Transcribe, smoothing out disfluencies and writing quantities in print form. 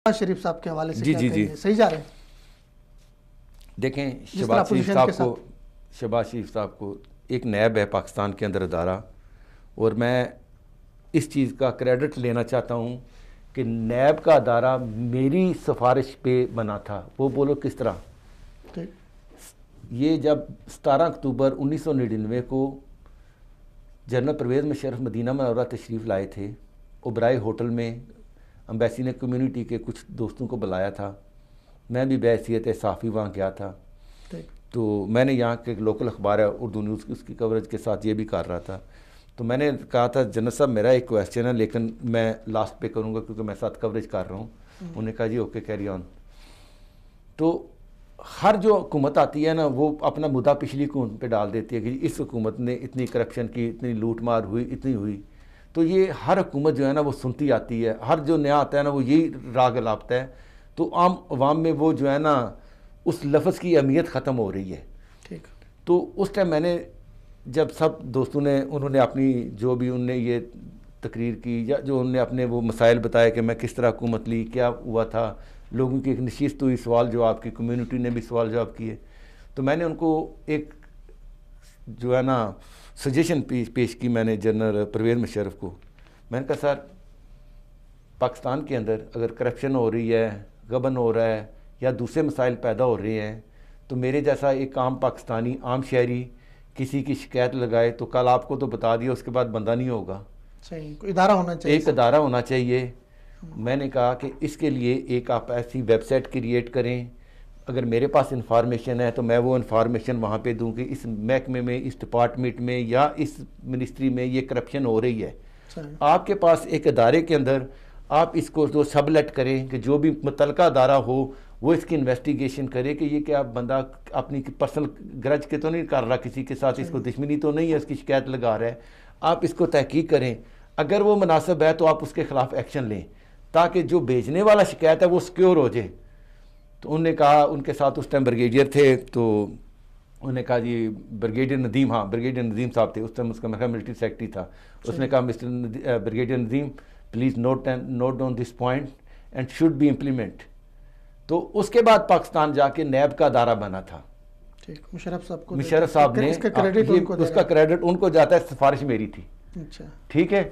शरीफ साहब के हवाले से जी क्या जी जी कहेंगे? सही जा रहे हैं? देखें, जिस तरह शहबाज शरीफ साहब को एक नैब है पाकिस्तान के अंदर अदारा, और मैं इस चीज़ का क्रेडिट लेना चाहता हूँ कि नैब का अदारा मेरी सिफारिश पे बना था। वो बोलो किस तरह? ठीक। ये जब 17 अक्टूबर 1999 को जनरल परवेज़ मुशर्रफ मदीना मनौरा तशरीफ़ लाए थे, ओबराय होटल में अम्बेसी ने कम्युनिटी के कुछ दोस्तों को बुलाया था। मैं भी बहैसियत साफ़ी वहाँ गया था। तो मैंने यहाँ के लोकल अखबार है उर्दू न्यूज़ की, उसकी कवरेज के साथ ये भी कर रहा था। तो मैंने कहा था जनरल साहब मेरा एक क्वेश्चन है, लेकिन मैं लास्ट पे करूँगा क्योंकि मैं साथ कवरेज कर रहा हूँ। उन्होंने कहा जी ओके कैरी ऑन। तो हर जो हुकूमत आती है ना, वो अपना मुद्दा पिछली हुकूमत पे डाल देती है कि इस हुकूमत ने इतनी करप्शन की, इतनी लूट मार हुई, इतनी हुई। तो ये हर हुकूमत जो है ना वो सुनती आती है, हर जो नया आता है ना वो यही राग लापता है। तो आम अवाम में वो जो है ना उस लफ्ज़ की अहमियत ख़त्म हो रही है। ठीक। तो उस टाइम मैंने जब सब दोस्तों ने उन्होंने अपनी जो भी उनने ये तकरीर की या जो उन्होंने अपने वो मसाइल बताया कि मैं किस तरह हुकूमत ली, क्या हुआ था, लोगों की एक नशिस्त हुई, सवाल जवाब की, कम्युनिटी ने भी सवाल जवाब किए। तो मैंने उनको एक जो है ना सजेशन पेश की मैंने जनरल परवेज़ मुशर्रफ को। मैंने कहा सर पाकिस्तान के अंदर अगर करप्शन हो रही है, गबन हो रहा है या दूसरे मसाइल पैदा हो रहे हैं, तो मेरे जैसा एक आम पाकिस्तानी, आम शहरी किसी की शिकायत लगाए तो कल आपको तो बता दिया, उसके बाद बंदा नहीं होगा। सही, कोई इदारा होना चाहिए, एक अदारा होना चाहिए। मैंने कहा कि इसके लिए एक आप ऐसी वेबसाइट क्रिएट करें, अगर मेरे पास इंफॉर्मेशन है तो मैं वो इंफॉर्मेशन वहाँ पे दूँ कि इस महकमे में, इस डिपार्टमेंट में या इस मिनिस्ट्री में ये करप्शन हो रही है। आपके पास एक अदारे के अंदर आप इसको जो सबलेट करें कि जो भी मुतलका अदारा हो वो इसकी इन्वेस्टिगेशन करे कि ये क्या बंदा अपनी पर्सनल ग्रज के तो नहीं कर रहा, किसी के साथ इसको दुश्मनी तो नहीं है, उसकी शिकायत लगा रहा है। आप इसको तहकीक करें, अगर वो मुनासिब है तो आप उसके खिलाफ एक्शन लें ताकि जो भेजने वाला शिकायत है वो सिक्योर हो जाए। तो उन्होंने कहा, उनके साथ उस टाइम ब्रिगेडियर थे, तो उन्होंने कहा जी ब्रिगेडियर नदीम, हाँ ब्रिगेडियर नदीम साहब थे उस टाइम, उसका मेरा मिलिट्री सेक्रेटरी था। उसने कहा mister brigadier Nadeem please note down this point and should be implement. तो उसके बाद पाकिस्तान जाके नैब का अदारा बना था। मुशर्रफ साहब को, मुशर्रफ साहब ने उसका क्रेडिट उनको जाता है, सिफारिश मेरी थी। अच्छा, ठीक है।